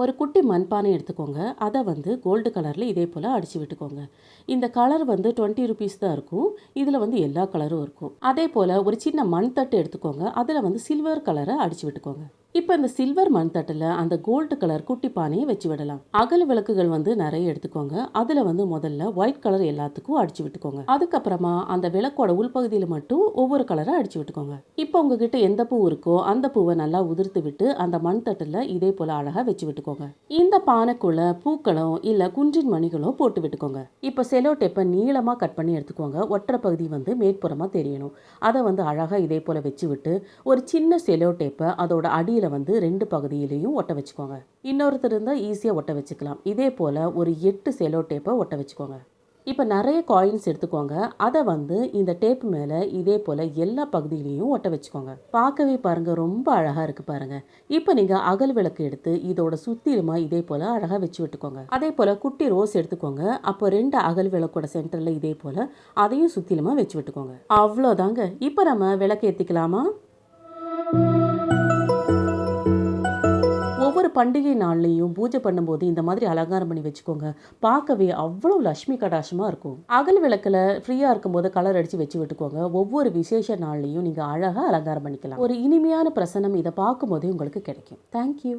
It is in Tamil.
ஒரு குட்டி மண்பானை எடுத்துக்கோங்க. அதை வந்து கோல்டு கலரில் இதே போல் அடித்து விட்டுக்கோங்க. இந்த கலர் வந்து 20 ருபீஸ் தான் இருக்கும். இதில் வந்து எல்லா கலரும் இருக்கும். அதே போல் ஒரு சின்ன மண் தட்டு எடுத்துக்கோங்க. அதில் வந்து சில்வர் கலரை அடித்து விட்டுக்கோங்க. இப்போ இந்த சில்வர் மண் தட்டில் அந்த கோல்டு கலர் குட்டி பானையை வச்சு விடலாம். அகல் விளக்குகள் வந்து நிறைய எடுத்துக்கோங்க. அதில் வந்து முதல்ல ஒயிட் கலர் எல்லாத்துக்கும் அடிச்சு விட்டுக்கோங்க. அதுக்கப்புறமா அந்த விளக்கோட உள்பகுதியில் மட்டும் ஒவ்வொரு கலரை அடிச்சு விட்டுக்கோங்க. இப்போ உங்ககிட்ட எந்த பூ இருக்கோ அந்த பூவை நல்லா உதிர்த்து விட்டு அந்த மண் தட்டில் இதே போல அழகா வச்சு விட்டுக்கோங்க. இந்த பானைக்குள்ள பூக்களோ இல்ல குன்றின் மணிகளோ போட்டு விட்டுக்கோங்க. இப்போ செலோ டேப்பை நீளமா கட் பண்ணி எடுத்துக்கோங்க. ஒற்றை பகுதி வந்து மேற்புறமா தெரியணும். அதை வந்து அழகா இதே போல வச்சு விட்டு ஒரு சின்ன செலோ டேப்பை அதோட அடியில் வந்து 2 பகுதியிலையும் ஒட்ட வச்சுக்கோங்க. இன்னொருத்தர் இருந்தால் ஈஸியாக ஒட்ட வச்சுக்கலாம். இதே போல் ஒரு 8 செலோ டேப்பை ஒட்ட வச்சுக்கோங்க. இப்போ நிறைய காயின்ஸ் எடுத்துக்கோங்க. அதை வந்து இந்த டேப் மேலே இதே போல் எல்லா பகுதியிலையும் ஒட்ட வச்சுக்கோங்க. பார்க்கவே பாருங்கள், ரொம்ப அழகாக இருக்குது பாருங்கள். இப்போ நீங்கள் அகல் விளக்கு எடுத்து இதோட சுற்றிலுமா இதே போல் அழகாக வச்சு விட்டுக்கோங்க. அதே போல் குட்டி ரோஸ் எடுத்துக்கோங்க. அப்போ 2 அகல் விளக்கோட சென்டரில் இதே போல் அதையும் சுற்றிலுமா வச்சு விட்டுக்கோங்க. அவ்வளோதாங்க. இப்போ நம்ம விளக்கு ஏற்றிக்கலாமா? ஒவ்வொரு பண்டிகை நாள்லையும் பூஜை பண்ணும்போது இந்த மாதிரி அலங்காரம் பண்ணி வச்சுக்கோங்க. பார்க்கவே அவ்வளோ லட்சுமி கடாட்சமாக இருக்கும். அகல் விளக்கில் ஃப்ரீயாக இருக்கும்போது கலர் அடித்து வச்சு விட்டுக்கோங்க. ஒவ்வொரு விசேஷ நாள்லையும் நீங்கள் அழகாக அலங்காரம் பண்ணிக்கலாம். ஒரு இனிமையான பிரசன்னம் இதை பார்க்கும்போதே உங்களுக்கு கிடைக்கும். தேங்க்யூ.